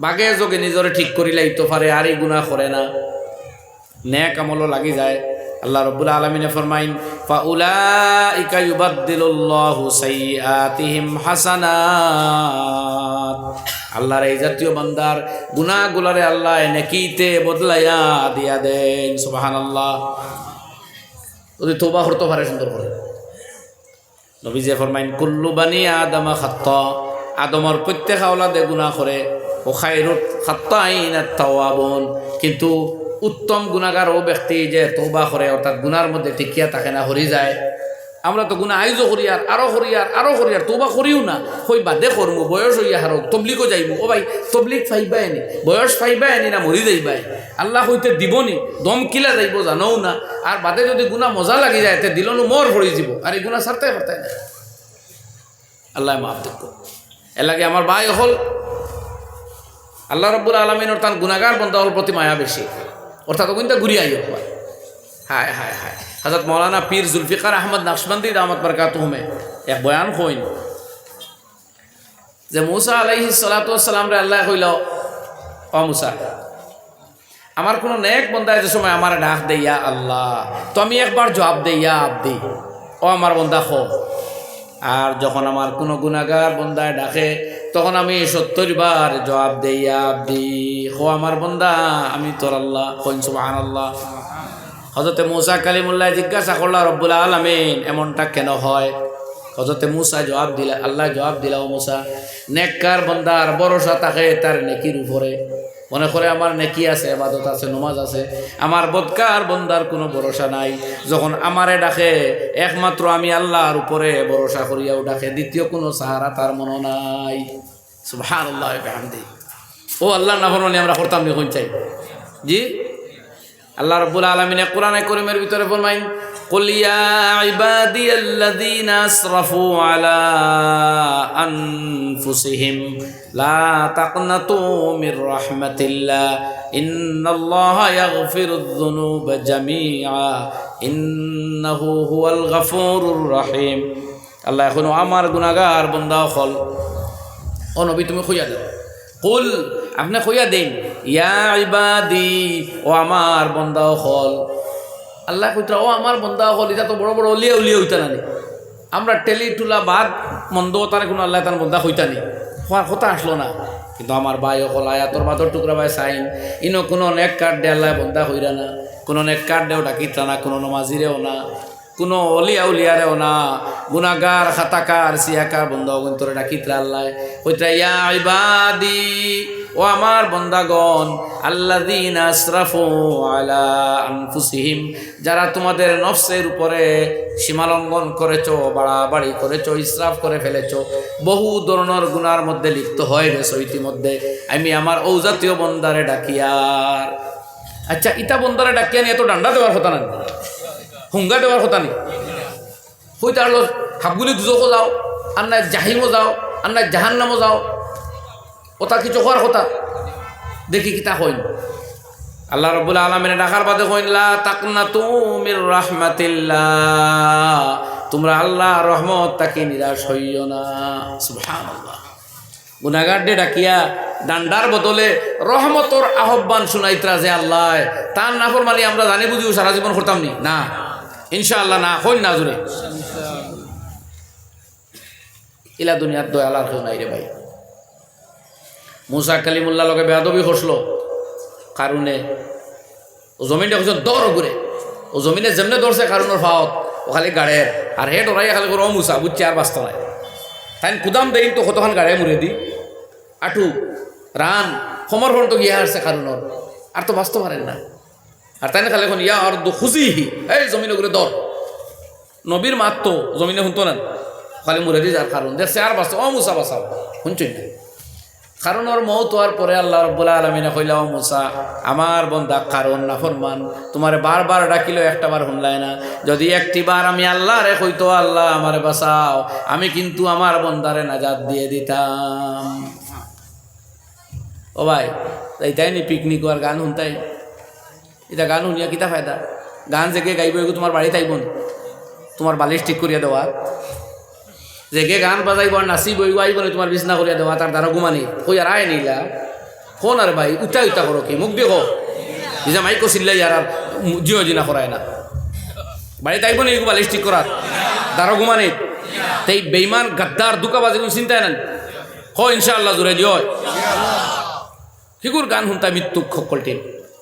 বাগে যোগে নিজরে ঠিক করিলাই তো পারে আর এই গুনাহ করে না, নেক আমলও লাগি যায়। আল্লাহ রব্বুল আলামিনে ফরমাইন, ফাউলাইকা ইউবাদদিলুল্লাহু সাইয়্যাতিহিম হাসানাত, আল্লাহর এই জাতীয় বান্দার গুনাহগুলারে আল্লাহ নেকিতে বদলাইয়া দিয়া দেন। সুবহানাল্লাহ। যদি তওবা করতে পারে সুন্দর করে, নবীজি ফরমাইন কুল্লু বানি আদমা খাত্তা, আদমর প্রত্যেক আওলাদে গুনাহ করে, ও খায়রুত খাত্তাইন আত-তাওয়াবুন, কিন্তু উত্তম গুনাহগার ও ব্যক্তি যে তওবা করে, অর্থাৎ গুনার মধ্যে টিকিয়া থাকে না, হরি যায়। আমরা তো গুনাহ আইজও করি আর আরও করি আর আরও করি আর তওবা করিও না, হই বাদে করবো, বয়স হইয়া হারো তবলিগও যাইবো। ও ভাই তবলিগ ফাইবাই নি, বয়স ফাইবাই নি না মরি যাইবাই, আল্লাহ হইতে দিবনি, দম কিলা যাইব জানও না, আর বাদে যদি গুনাহ মজা লাগি যায় তে দিলনো মর হরি যাব, আর এই গুনাহ ছাড়তে পারতাই না। আল্লাহ মাফ দেখো। এর লাগে আমার ভাই হল আল্লাহ রব্বুল আলামিনের তার গুনাহগার বান্দা হল প্রতি মায়া বেশি, অর্থাৎ ওখানটা ঘুরিয়ে আইও। হায় হায় হায়, হযরত মৌলানা পীর জুলফিকার আহমদ নকশবন্দি দামাত বরকাতুহুমে এক বয়ান কইন যে মুসা আলাইহিস সালাতু ওয়াস সালাম রে আল্লাহ কইল, ও মুসা, আমার কোনো নেক বান্দা যে সময় আমার ডাক দেইয়া আল্লাহ, তো আমি একবার জবাব দেইয়া আব্দি, ও আমার বান্দা খো। আর যখন আমার কোনো গুনাহগার বান্দায় ডাকে তখন আমি 70 বার জবাব দেইয়া আব্দি, খো আমার বান্দা আমি তোর আল্লাহ। কইন সুবহানাল্লাহ। হযরতে মুসা কালিমুল্লাহ জিজ্ঞাসা করল, রব্বুল আলামিন এমনটা কেন হয়? হযরতে মুসা জবাব দিলা, আল্লাহ জবাব দিলা, ও মুসা, নেককার বান্দার ভরসা থাকে তার নেকির উপরে, মনে করে আমার নেকি আছে, ইবাদত আছে, নামাজ আছে। আমার বদকার বান্দার কোনো ভরসা নাই, যখন আমারে ডাকে একমাত্র আমি আল্লাহর উপরে ভরসা করিয়াও ডাকে, দ্বিতীয় কোনো সাহারা তার মনে নাই। সুবহানাল্লাহ ওয়া বিহামদিহি। ও আল্লাহর নাফরমানি আমরা করতাম নি কোন চাই? জি, আল্লাহ রাব্বুল আলামিন কোরআনে কারীমের ভিতরে ফরমাইন, কুল ইয়া ইবাদিয়াল্লাযীনা আসরাফু আলা আনফুসিহিম লা তাকনাতু মির রাহমাতিল্লাহ ইন্নাল্লাহা ইয়াগফিরুয যুনুবা জামিআ ইন্নাহু হুয়াল গফুরুর রহিম। আল্লাহ এখন আমার গুনাহগার বান্দা হল, ও নবী তুমি কইয়া দাও, কুল আপনি কইয়া দেন, ইয়া ইবাদি, ও আমার বান্দা হল। আল্লাহ কইতা ও আমার বান্দা হল, এটা তো বড় বড় অলিয়া উলিয়া হইতা না, আমরা টেলি টুলা বাদ মন্দ তার কোনো আল্লাহ তার বান্দা হইতা নি, হওয়ার কথা আসলো না। কিন্তু আমার ভাই হল আয়াতর বাদর টুকরা ভাই সাইন, ইনো কোনো নেক কার্ড দে আল্লাহ বান্দা হইরা না, কোনো নেক কার্ড দেও ডাকিতা না, কোনো নমাজিরেও না, কোনো অলিয়া উলিয়ারেও না, গুনাহগার খাতাকার সিয়াকার বন্ধা অগন্তরে ডাকিতরা আল্লাহ কইতরা, ইয়া ইবাদি, ও আমার বন্দাগণ, আল্লাযীনা আসরাফু আলা আনফুসিহিম, যারা তোমাদের নফসের উপরে সীমালঙ্ঘন করেছো, বাড়াবাড়ি করেছো, ইসরাফ করে ফেলেছো, বহু ধরনের গুনার মধ্যে লিপ্ত হয়ে গেছো ইতিমধ্যে, আমি আমার ও জাতীয় বন্দারে ডাকিয়ার। আচ্ছা, ইটা বন্দারে ডাকিয়া নিয়ে এত ডান্ডা দেওয়ার কথা না, হুঙ্গা দেওয়ার কথা নেই, হইতে আরো হাবগুলি দুজকও যাও, আর নাই জাহিমও যাও, আর নাই জাহান্নামও যাও, ওটা কিছু হওয়ার কথা দেখি কিতা হইন। আল্লাহ রাব্বুল আলামিনে ডাকার বাদে কইন, লা তাকনাতু মির রাহমাতিল্লাহ, তোমরা আল্লাহ রহমত তাকে নিরাশ হইও না। সুবহানাল্লাহ। গুনাহগারদের ডাকিয়া ডান্ডার বদলে রহমতর আহ্বান শুনাইতরা যে আল্লাহ, তার নাফরমানি আমরা জানি বুঝিও সারা জীবন করতাম নি না, ইনশাআল্লাহ না, হইন না জুড়ে ইলা দুনিয়ার দয়ালার কেউ নাই রে ভাই। মুসা কালিমুল্লাহ লগে বেয়াদবি করছিল কারণে ও জমিনটা হচ্ছে দর ঘুরে, ও জমিনে যেমনে ধরছে কারণের ফাওত, ও খালি গাড়ের আর হে ডরাই খালি করে মুসা বুঝছে আর বাঁচত নাই তাই কুদাম দেই তো কতক্ষণ গাড়ে মুড়ে দি আটু রান সমর ফোন তো গিয়ে আসছে কারণ আর তো বাঁচতে পারেন না আর তাই না খালি এখন ইয়া আর খুশি এই জমিনে করে দর নবীর মাত তো জমিনে শুনতো না খালি মুড়ে দি যার কারণ দেখছে আর বাঁচতো মুসা বাঁচাও শুনছই না কারণ ওর মৌত হওয়ার পরে আল্লাহ রাব্বুল আলামিন কইলা ও মুসা আমার বন্দা কারণ নাফরমান তোমারে বারবার ডাকিলো একটা বার শুনলাই না যদি একটি বার আমি আল্লাহরে কইতো আল্লাহ আমারে বাঁচাও আমি কিন্তু আমার বন্দারে নাজাত দিয়ে দিতাম ও ভাই তাই নি পিকনিক আর গান শুনতাই এটা গান শুনিয়া কিতা ফায়দা গান জেগে গাইব এগো তোমার বাড়িতে আইব তোমার বালিশ ঠিক করিয়া দেওয়া জেগে গান বাজাইব আর নাচিব আইব না তোমার বিছনা করিয়া দেওয়া তার দ্বারা ঘুমানি কই আর আয় নিলা ফোন আর ভাই উঠা উঠা করো কি মুখ দেখো নিজা মাইকো চিল্লাই আর জিও জিনা করায় না বাড়িতে আইব না এগো বালিশ ঠিক করার দ্বারা ঘুমানি তাই বেইমান গাদ্দার দুকাবাজি কোনো চিন্তায় না ইনশাআল্লাহ জোরে দিও শিগুর গান শুনতা মৃত্যু সকলটি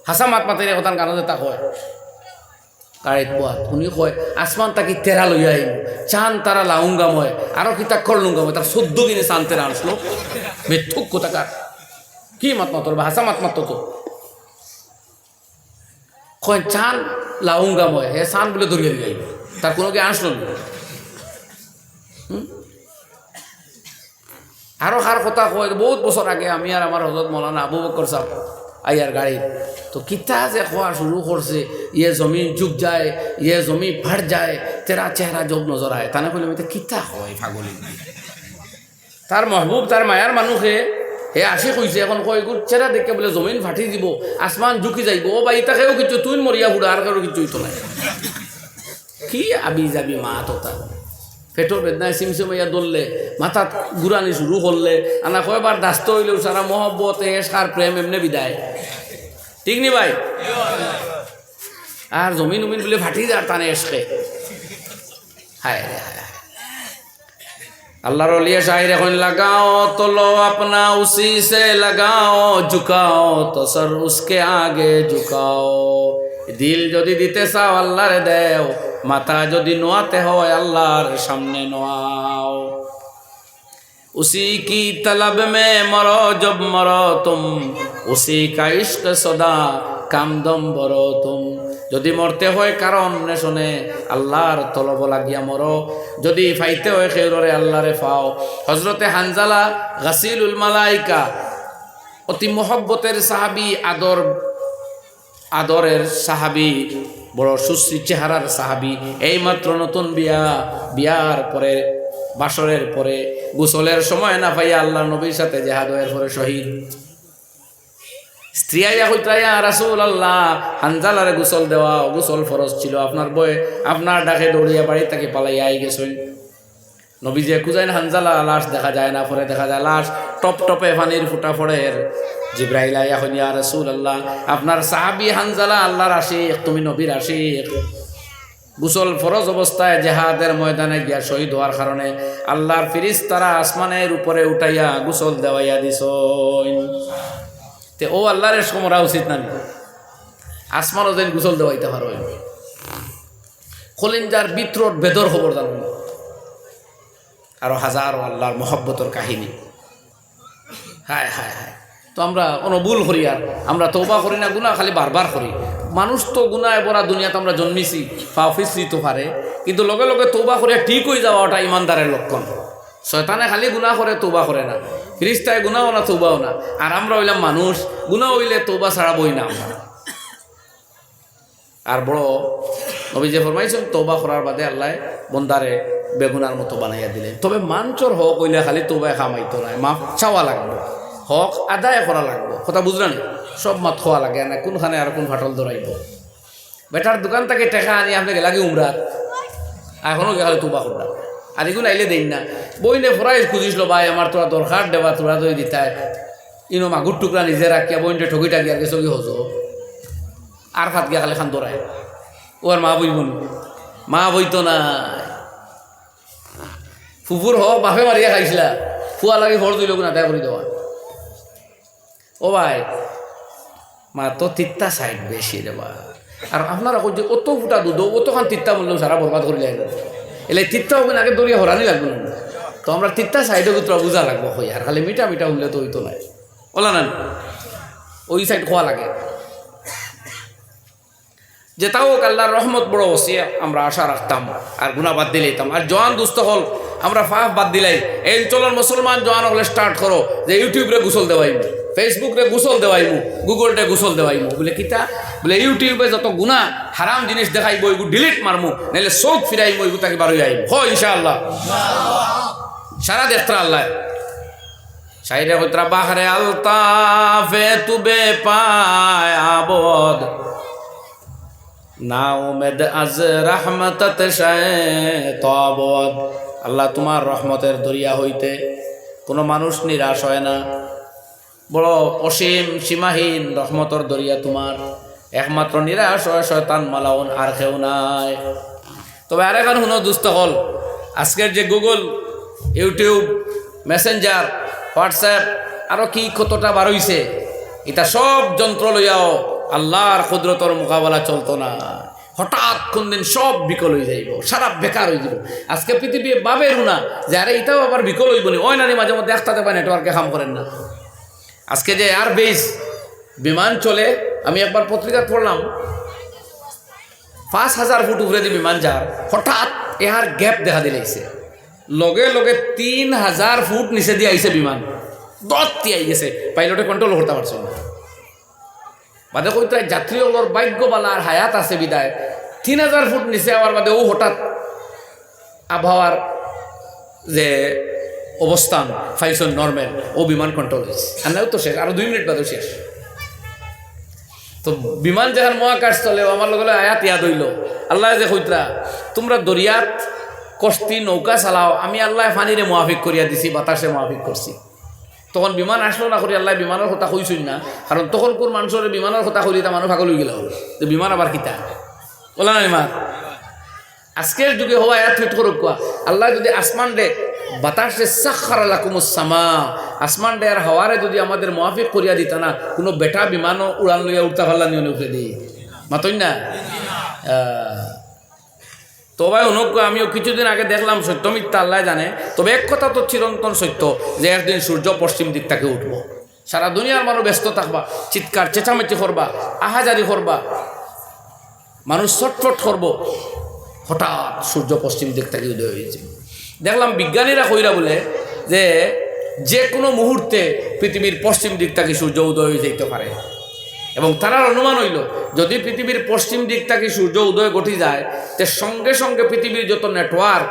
হাসা মাত মাতেৰে কথা গানত এটা কয় গাড়ীত পোৱা শুনি কয় আসমান তাকি তেৰা লৈ আহিম চান তারা লাউঙ্গা মই আরো কিতা করলুঙ্গা মই তার 14 কিনে চান তেরা আসলো মৃত্যুক কোথাকার কি মাত মাতর বা হাসা মাত মাত তো কয় চান লাউঙ্গা মই হে চান বলে ধরিয়ে দিয়ে আইব তার কোনো কি আসলো না আরো কার কথা কয় বহুত বছর আগে আমি আর আমার হযরত মৌলানা আবু বকর সাহেব আইয়ার গাড়ি তো কিতা যে খোয়া শুরু করছে ইয়ে জমি ঝুঁক যায় ইয়ে জমি ফাট যায় তেরা চেহারা জব নজর আয় তানে বলে আমি কিতা হয় ফাগলি তার মহবুব তার মায়ার মানুষে হে আসি কইছে এখন কয় গুর চেহারা দেখে বলে জমিন ফাটি দিব আসমান ঝুঁকি যাইব ও বাই তাকেও কিছু তুই মরিয়া বুড়া আর কারো কিছুই তো নাই কি আবি যাবি মা তোতা পেটর বেদনায় সিমসিমাইয়া দললে মাথাত ঘুরানি শুরু করলে আনা কয়বার দাস্ত হইলেও সারা মহব্বত সার প্রেম এমনি বিদায় ঠিক নি ভাই আর জমিন উমিন বলে ফাটি যার টানে এসকে হায় রে হায় আল্লাহর ওলিয়া শায়ের এখন লাগাও তোলো আপনা উসি সে লাগাও ঝুকাও তো সর উসকে আগে ঝুকাও দিল যদি দিতে চাও আল্লাহরে দেও মাথা যদি নোয়াতে হয় আল্লাহর সামনে নোয়াও उसी की तलब में मरो जब मरो तुम उसी का इश्क सदा কামদম বড় তুম যদি মরতে হয় কারণ শুনে আল্লাহর তলব লাগিয়া মরো যদি ফাইতে হয় খেউরে আল্লাহরে ফাও হজরতে হানজালা গাসিলুল মালাইকা অতি মহব্বতের সাহাবী আদরের সাহাবী বড় সুশ্রী চেহারার সাহাবী এইমাত্র নতুন বিয়ার পরে বাসরের পরে গোসলের সময় না পাইয়া আল্লাহ নবীর সাথে জিহাদের পরে শহীদ স্ত্রী আইয়া কইতাইয়া রাসূলুল্লাহ হানজালারে গোসল দেওয়া গোসল ফরজ ছিল আপনার বয়ে আপনার ডাকে দৌড়িয়া বাড়ি থেকে পালাইয়া আই গেছেন নবী যে খুঁজাইন হানজালা লাশ দেখা যায় না পরে দেখা যায় লাশ টপ টপে পানির ফুটা পড়ে জিব্রাইল আইয়া কইন ইয়া রাসূলুল্লাহ আপনার সাহাবী হানজালা আল্লাহর আশিক তুমি নবীর আশিক গোসল ফরজ অবস্থায় জিহাদের ময়দানে গিয়া শহীদ হওয়ার কারণে আল্লাহর ফেরেশতারা আসমানের উপরে উঠাইয়া গোসল দেওয়াইয়া দিছেন তে ও আল্লাহর সমরা উচিত না আসমানও যেন গোসল দেওয়াইতে পারো কলিঞ্জার বিত্রট বেদর খবর জানো আরো হাজারো আল্লাহর মহব্বতর কাহিনী হায় হায় হায় তো আমরা কোনো ভুল করি আর আমরা তওবা করি না গুনাহ খালি বারবার করি মানুষ তো গুনায় ভরা দুনিয়াতে আমরা জন্মিছি ফাফিসি তো পারে কিন্তু লগে লগে তওবা করে ঠিক হয়ে যাওয়া ওটা ইমানদারের লক্ষণ শয়তানে খালি গুনাহ করে তওবা করে না ফেরেশতায় গুনাহও না তওবাও না আর আমরা হইলাম মানুষ গুনাহ হইলে তওবা ছাড়া বই না আমরা আর বড় নবী যে ফরমাইছেন তওবা করার বাদে আল্লাহ বন্দারে বেগুনার মতো বানাইয়া দিলেন তবে মানচর হক হইলে খালি তওবায় কামাইতো না মাফ চাওয়া লাগবে হক আদায় করা লাগবে কথা বুঝলেন সব মাত খাওয়া লাগে না কোনখানে আর কোন ফাটল ধরাইব বেটার দোকান থেকে টেকা আনি আপনাকে লাগে উমরাত এখনও খালি তওবা করলাম আর এগুলো আইলে দেন না বইনে ফরাই খুঁজিছিল ভাই আমার তোরা দরকার দেবা তোরা দই দিতায় ইনো মাগুর টুকরা নিজে রাখিয়া বইনটা ঠকি টাকি আর গেছো কি হজ আর ফাত গিয়া খালি খান দৌড়ায় ও আর মা বইব মা বইতো না ফুফুর হোক বাপে মারিয়া খাইছিলা ফুয়া লাগে ফর দিল না তাই করে দেওয়া ও ভাই মা তো তিত্তা সাইড বেশি রে বা আর আপনারা কই যে অত ফুটা দুধ অতখান তিত্তা মূল্য সারা বরবাদ করিলে এলে তিত্তা হবে আগে দরিয়া হরানি লাগবে না তো আমরা তিত্তা সাইডে ভিতরে বুঝা লাগবো হই আর খালি মিঠা মিঠা হইলে তো হইতো নাই বলা না ওই সাইড খোয়া লাগে যেটাও আল্লাহর রহমত বড় ওসিয়া আমরা আশা রাখতাম আর গুনাহ বাদ দিলাইতাম আর জওয়ান দুস্থ হল আমরা ফাফ বাদ দিলাই এই অঞ্চলের মুসলমান জওয়ান হলে স্টার্ট করো যে ইউটিউবরে গোসল দেওয়াইমু ফেসবুকরে গোসল দেওয়াইমু গুগলরে গোসল দেওয়াইমু বলে কিতা বলে ইউটিউবে যত গুনাহ হারাম জিনিস দেখাইব এগু ডিলিট মারমু নাইলে চোখ ফিরাইমু এগু তাকে বারোই আইব হ ইনশাআল্লাহ সারা দেখতরা আল্লাহ শাইরে কইতরা বাহরে আলতাফে তুবে পায় আবদ না উমেদ আজ রহমতত তবদ আল্লাহ তোমার রহমতের দরিয়া হইতে কোনো মানুষ নিরাশ হয় না বড় অসীম সীমাহীন রহমতের দরিয়া তোমার একমাত্র নিরাশ হয় শয়তান মালাউন আর কেউ নাই তবে আর এখন শুনো দুস্থ হল আজকের যে গুগল ইউটিউব মেসেঞ্জার হোয়াটসঅ্যাপ আরও কি কতটা বার হইছে এটা সব যন্ত্র লইয়াও আল্লাহর কুদরতর মোকাবেলা চলতো না হঠাৎ কোন দিন সব বিকল হয়ে যাইব সারা বেকার হয়ে যাব আজকে পৃথিবী বাবেরও না যে আরে এটাও আবার বিকল হইব নি ওই নারী মাঝে মধ্যে একটাতে পায় নেটওয়ার্কে কাম করেন না আজকে যে এয়ারবেস বিমান চলে আমি একবার পত্রিকা পড়লাম ৫,০০০ ফুট উপরে দিয়ে বিমান যার হঠাৎ এর গ্যাপ দেখা দিলাইছে লগে লগে ৩,০০০ ফুট নিচে দিয়ে আইছে বিমান দত্তি আই গেছে পাইলটে কন্ট্রোল করতে পারছে না বাদে কইতে যাত্রীগুলোর ভাগ্যবালা আর হায়াত আছে বিদায় ৩,০০০ ফুট নিচে আবার বাদে ও হঠাৎ আবহাওয়ার যে অবস্থান ফাইসন নর্মাল ও বিমান কন্ট্রোল হয়েছে আর নাও তো শেষ আরো 2 মিনিট বাদেও শেষ তো বিমান যখন মহাকাশ চলে আমার লগে আয়াত ইয়াদ হইল আল্লাহ যে কইতরা তোমরা দরিয়াত কষ্টি নৌকা চালাও আমি আল্লাহ পানিরে মুআফিক করিয়া দিছি বাতাসে মুআফিক করছি তখন বিমান আসলো না করি আল্লাহ বিমানের কথা কইছই না কারণ তখন কোন মানুষের বিমানের কথা কইলি তা মানুষ পাগল হয়ে গেল তো বিমান আবার কিতা বলা না বিমান আজকের যুগে হওয়া এত ফিট করুক কোয়া আল্লাহ যদি আসমান দে বাতাসে সাখারা লাকুমুস সামা আসমান দে আর হাওয়ারে যদি আমাদের মুআফিক করিয়া দিতা না কোনো বেটা বিমানও উড়ান লইয়া উঠতে পারলা নিয়ে উঠে দিই মাতই না তবে অনুজ্ঞ আমিও কিছুদিন আগে দেখলাম সত্য মিথ্যা আল্লাহ জানে তবে এক কথা তো চিরন্তন সত্য যে একদিন সূর্য পশ্চিম দিক থেকে উঠবো সারা দুনিয়ার মানুষ ব্যস্ত থাকবা চিৎকার চেঁচামেচি করবা আহাজারি করবা মানুষ ছটফট করবো হঠাৎ সূর্য পশ্চিম দিক থেকে উদয় হয়েছে দেখলাম বিজ্ঞানীরা কইরা বলে যে কোনো মুহূর্তে পৃথিবীর পশ্চিম দিক থেকে সূর্য উদয় হয়ে যেতে পারে এবং তারার অনুমান হইল যদি পৃথিবীর পশ্চিম দিক থেকে সূর্য উদয় ঘটে যায় তে সঙ্গে সঙ্গে পৃথিবীর যত নেটওয়ার্ক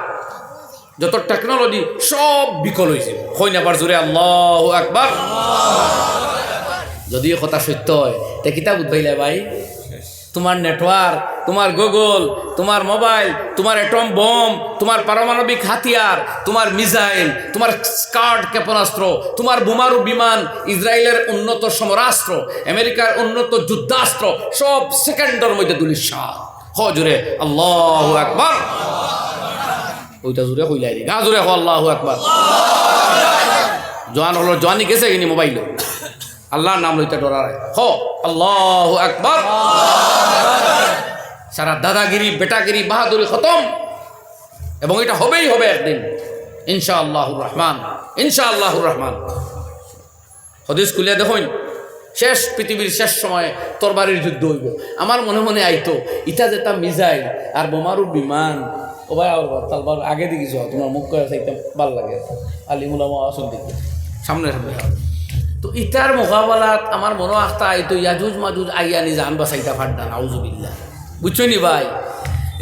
যত টেকনোলজি সব বিকল হয়েছে হই না বার জোরে আল্লাহু আকবার যদি কথা সত্য হয় তে কিতা বুঝবাইলে ভাই তোমার নেটওয়ার্ক তোমার গুগল তোমার মোবাইল তোমার অ্যাটম বম তোমার পারমাণবিক হাতিয়ার তোমার মিসাইল তোমার স্কার্ড ক্ষেপণাস্ত্র তোমার বোমারু বিমান ইসরায়েলের উন্নত সমরাস্ত্র আমেরিকার উন্নত যুদ্ধাস্ত্র সব সেকেন্ডের মধ্যে দুলিশাত হ জুড়ে আল্লাহু আকবার ওইটা জুড়ে কইলাই গা জুড়ে হ আল্লাহু আকবার জোয়ান হলো জোয়ানি গেছে কিনি মোবাইল আল্লাহর নাম লইতে ডরায় হ আল্লাহু আকবার সারা দাদাগিরি বেটাগিরি বাহাদুরি খতম এবং এটা হবেই হবে একদিন ইনশাআল্লাহুর রহমান ইনশাআল্লাহুর রহমান হাদিস খুলে দেখুন শেষ পৃথিবীর শেষ সময়ে তরবারির যুদ্ধ হইব আমার মনে মনে আইতো ইটা যেটা মিসাইল আর বোমারু বিমান ও ভাই আর তালবার আগে দিকে যাও তোমার মুখ করে চাইতে ভালো লাগে আলিমুলামা আসল দিকে সামনে সামনে তো ইটার মোকাবেলাত আমার মনে আখতা আইতো ইয়াজুজ মাজুজ আইয়ানি জান বাসাইতা ফাড্ডা নাউজুবিল্লাহ বুঝছো নি ভাই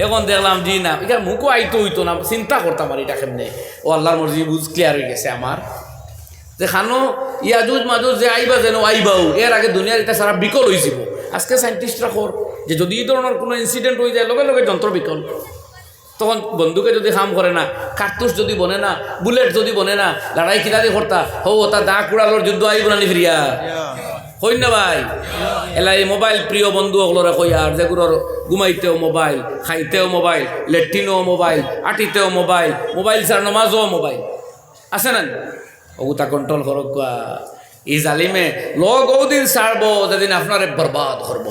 এখন দেখলাম জি না এটার মুখও আইতো হইতো না চিন্তা করতাম আর এটা কেমনে ও আল্লাহর মর্জি বুঝ ক্লিয়ার হয়ে গেছে আমার যে খানো ইয়াজুজ মাজুজ যে আইবা যেন আইবাও এর আগে দুনিয়ার এটা সারা বিকল হয়ে যাব আজকে সাইন্টিস্টরা খোর যে যদি এই ধরনের কোনো ইনসিডেন্ট হয়ে যায় লগে লগে যন্ত্র বিকল তখন বন্ধুকে যদি কাম করে না কার্তুস যদি বনে না বুলেট যদি বনে না লড়াই কিনারে করতা হো তা দা কুড়ালোর যুদ্ধ আইব না ফিরিয়া হই না ভাই এলা এই মোবাইল প্রিয় বন্ধু ওগুলোরে কই আর যেগুলোর ঘুমাইতেও মোবাইল খাইতেও মোবাইল লেট্রিনও মোবাইল আটিতেও মোবাইল মোবাইল ছাড়া নমাজও মোবাইল আছে না ওগুতা কন্ট্রোল করক এই জালিমে লগ ওদিন ছাড়ব যেদিন আপনারে বরবাদ করব,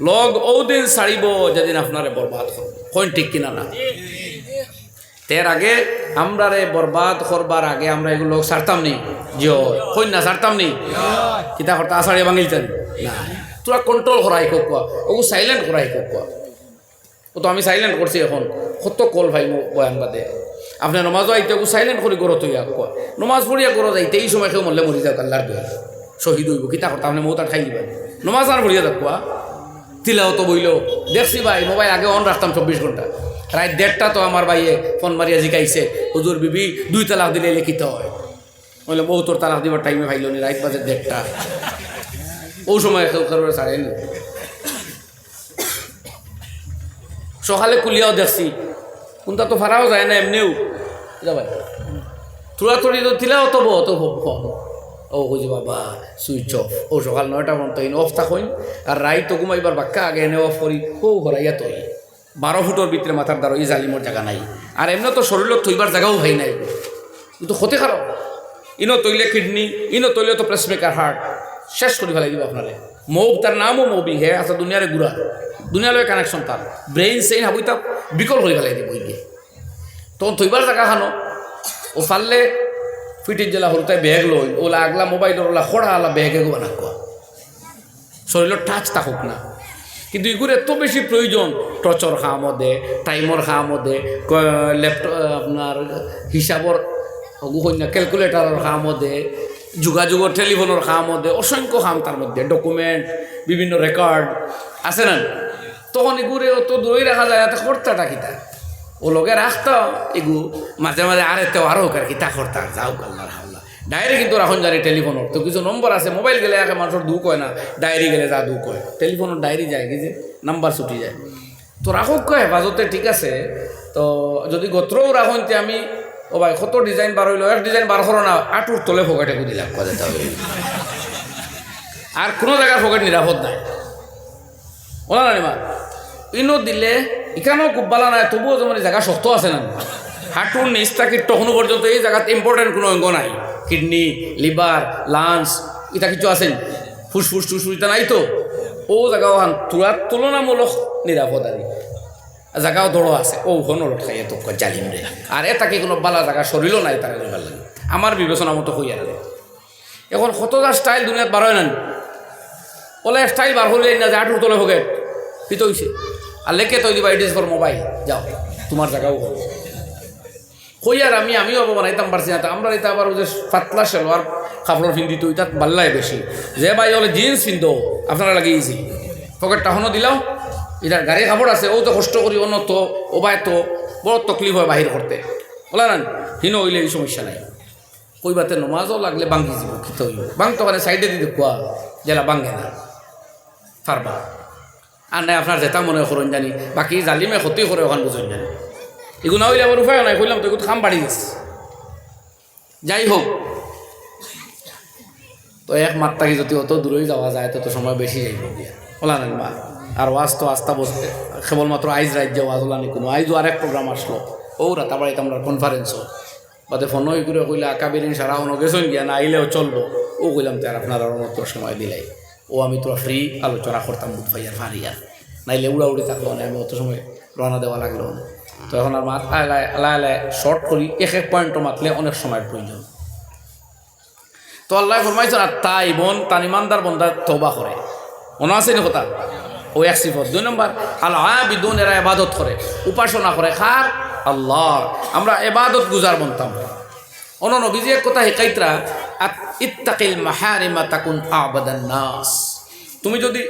লগ ওদিন ছাড়িব যেদিন আপনারে বরবাদ করব। কোন ঠিক কিনা না? এর আগে আমরা রে বরবাদ করবার আগে আমরা এগুলো ছাড়তাম নি, যে কই না ছাড়তাম নি, কিতা করতে আষাঢ়ে বাঙিলতেন না, তোরা কন্ট্রোল করাই কোয়া, ওগু সাইলেন্ট করাই কোয়া। ও তো আমি সাইলেন্ট করছি এখন কত কল ভাই বয়ান বাদে আপনি নমাজও আইতে ওগু সাইলেন্ট করে গরো তৈয়া কোয়া, নমাজ পড়িয়া গরো যাইতে এই সময় কেউ মরলে মরি যাক আল্লাহর দয়া শহীদ হইব, কিতা করতে আপনি মৌতার খাই দিবেন, নমাজ আর পড়িয়া যাক কোয়া। তিলাও তো বইল দেখছি ভাই, মোবাইল আগে অন রাখতাম 24 ঘন্টা, রাত 1:30 তো আমার ভাইয়ে ফোন মারিয়া জিকাইছে, হুজুর বিবি 2 তালাক দিলে লিখিত হয়, বললে বউ তোর তালাক দিবার টাইমে ভাইল নি, রাত বাজে 1:30, ও সময় কেউ কারোর ছাড়েনি। সকালে কুলিয়াও দেখছি, কোনটা তো ফারাও যায় না এমনিও ভাই, থোড়া থোড়ি তো তিলাও তো বো তো ফোন, ও কইছে বাবা সুইচ অফ, ও সকাল 9টা পর্যন্ত ইন অফ থাকুন, আর রাইত তো ঘুমাইবার বাক্কা আগে এনে অফ করি, ও ঘরাইয়া তৈ 12 ফুটের ভিতরে মাথার দ্বারা এই জালিমর জায়গা নাই, আর এমনি তো শরীরত থইবার জায়গাও ভাই নাই, কিন্তু ক্ষতি খারাপ, ইনো তৈলে কিডনি, ইনো তৈলে তো প্রেসমেকার হার্ট, শেষ করে ফেলাই দিব আপনারে। মৌব তার নামও মৌবি হে আছে, দুনিয়ারে গুড়া, দুনিয়ালয় কানেকশন তার, ব্রেইন সেইন হাবুইতা বিকল করে ফেলাই দিব গিয়ে, তখন থইবার জায়গা খানো ও ফাললে ফিটির জেলা হরতায় ব্যাগ লই, ওলা আগলা মোবাইলের ওলা খড়া আলা ব্যাগে গো বানা শরীরের টাচ থাকুক না, কিন্তু এগুলো এত বেশি প্রয়োজন, টর্চর খাওয়া মধ্যে, টাইমর খাওয়া মধ্যে, ল্যাপটপ আপনার হিসাবর কন্যা ক্যালকুলেটারের খাওয়া মধ্যে, যোগাযোগের টেলিফোনের খাওয়া মধ্যে, অসংখ্য খাম তার মধ্যে, ডকুমেন্ট, বিভিন্ন রেকর্ড আছে না, তখন এগুলো অত দূরেই রাখা যায়, এত কর্তাটা কিতা ও লোকে রাখতাম, এগু মাঝে মাঝে আরেকটাও আরও কার কিতা করতাম, যাও আল্লাহর হাওলা। ডায়েরি কিন্তু রাখুন জানি টেলিফোনের তো কিছু নম্বর আছে, মোবাইল গেলে একে মানুষের দুঃখ হয় না, ডায়েরি গেলে যা দুঃখ হয়, টেলিফোনের ডায়েরি যায় কি যে নাম্বার ছুটি যায়, তো রাখুক কয় হেফাজতে ঠিক আছে, তো যদি গোত্রও রাখুন তে আমি ও ভাই কত ডিজাইন বার হইলো, এক ডিজাইন বার করো না, আটুর তলে ফোকেটে দিলাম কথা হবে, আর কোনো জায়গার ফোকেট নিরাপদ নাই, ওলা না মা ইনো দিলে এখানেও খুব ভালো নাই, তবুও যেমন জায়গা শক্ত আছে না, হাঁটুর নিচ থাকি তখনও পর্যন্ত এই জায়গাতে ইম্পর্টেন্ট কোনো অঙ্গ নাই, কিডনি, লিভার, লাংস এটা কিছু আছেন, ফুসফুস টুসফুস এটা নাই তো, ও জায়গাও তুলনামূলক নিরাপদ আর জায়গাও দড়ো আছে, ও হনলত খাই এত জালিম রে, আর এটাকে কোনো বালা জায়গা শরীরও নাই তারা ভাল লাগে আমার বিবেচনা মতো হইয়া লাগে। এখন কতটা স্টাইল দুনিয়াত বার হয় না, ওলা স্টাইল বার হলে না যে আটুর তলে হোক পিত হইছে, আর লেখে তৈ দিবা ইট ইজ ফর মোবাইল, যাও তোমার জায়গাও হল কইয়ার আমিও আবার বানাইতাম পারছি না, আমরা এটা আবার যে পাতলা সেলোয়ার কাপড় পিন্দি তো এটা ভাল্লাই বেশি, যে ভাই হলে জিন্স পিন্ধো আপনারা লাগে ইজি, পকেটটা হনো দিলাম, এটার গাড়ি কাপড় আছে, ও তো কষ্ট করি অন্য তো ও ভাই তো বড় তকলিফ হয় বাহির করতে, বলা না হিনো হইলে এই সমস্যা নাই, কইবাতে নমাজও লাগলে বাঙ্গি যাব, খেতে হইব বাং তো মানে সাইডে দিতে কোয়া জেলা বাঙ্গে না পারবা, আর নাই আপনার যেটা মনে করুন জানি, বাকি জালিমে ক্ষতি করে ওখান বুঝুন জানি, এগুলো না হইলে আমার উপায় নাই, কইলাম তো এগুলো খাম বাড়ি গেছে। যাই হোক, তো এক মাত্রাকে যদি অত দূরেই যাওয়া যায় তত সময় বেশি যাইব দিয়া ওলা না মা, আর ওয়াজ তো আস্তা বসতে কেবলমাত্র আইজ রাজ্যে ওয়াজ ওলা নি কোনো, আইজও আরেক প্রোগ্রাম আসলো, ও রাতাবাড়িতে আমরা কনফারেন্সও বাদে ফোন করে কইলে আকাবিরিন সারা অন্য গেছেন গিয়া না আইলেও চলবো, ও কইলাম তো আর আপনার আর মতো সময় দিলাই, ও আমি তোরা ফ্রি আলোচনা করতাম বুধ ভাইয়ার ফারিয়ার, নাইলে উড়াউড়ি থাকলো না, আমি অত সময় রওনা দেওয়া লাগলো না, তো এখন আর মাথা আলায় শর্ট করি, এক পয়েন্টও মাতলে অনেক সময়ের প্রয়োজন। তো আল্লাহ ফরমাইছেন আর তাই বোন তান ইমানদার বন্দা তওবা করে, মনে আছে না কথা, ও এক সিফত। 2 নম্বর আল আবিদুন, এরা ইবাদত করে, উপাসনা করে খার আল্লাহ, আমরা ইবাদত গুজার বনতাম। অন্য নবীজি এক কথা শিকাইতরা, ইত্তাকিল মাহারিমা তাকুন আবাদান নাস, তুমি যদি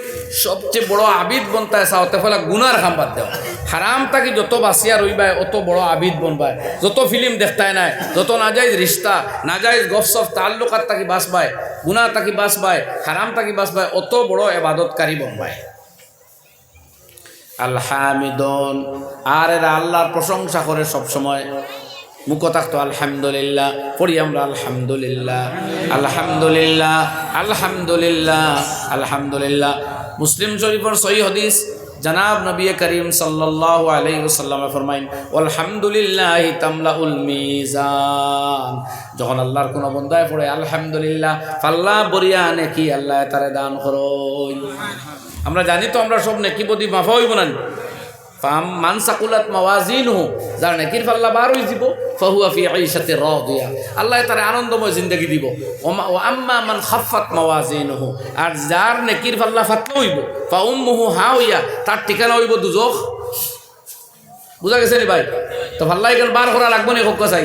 সবচেয়ে বড় আবিদ বনতে চাও তাহলে গুনার খাম বাদ দেও, হারাম তাকি যত বাঁচিয়া রইবায় অত বড় আবিদ বনবায়, যত ফিল্ম দেখতায় নাই, যত নাজাইজ রিস্তা নাজাইজ গফসফ তাল্লুকাত তাকি বাঁচবায়, গুনাহ তাকি বাঁচবায়, হারাম তাকি বাঁচবায়, অত বড় ইবাদতকারী বনবায়। আলহামিদুন, আর এরা আল্লাহর প্রশংসা করে সবসময়, মুখ থাকতো আলহামদুলিল্লাহ, পড়ি আমরা আলহামদুলিল্লাহ আলহামদুলিল্লাহ আলহামদুলিল্লাহ আলহামদুলিল্লাহ। মুসলিম শরীফের সহিহ হাদিস জনাব নবী করিম সাল্লাল্লাহু আলাইহি ওয়াসাল্লাম ফরমাইন আলহামদুলিল্লাহি তামলাউল মিজান। যখন আল্লাহর কোন বান্দায় পড়ে আলহামদুলিল্লাহ, ফাল্লাহ বরিয়া নেকি আল্লাহ তারে দান করই। আমরা জানি তো আমরা সব নেকি বদি মাফা হইব না। মান সাকুলাত মাওয়াজিনহু, যার নেকির পাল্লা বার হয়ে যাব, ফাহুয়া ফি আইশাতির রাদিয়া, আল্লাহ তারে আনন্দময় জিন্দেগি দিব। ও আম্মা মান খাফফাত মাওয়াজিনহু, আর যার নেকির পাল্লা ফাতলা হইব, ফা উম্মুহু হাওয়া, তার ঠিকানা হইব দুজখ। বুঝা গেছে নি ভাই? তো পাল্লা এখানে বার করা লাগবে না, হোক চাই।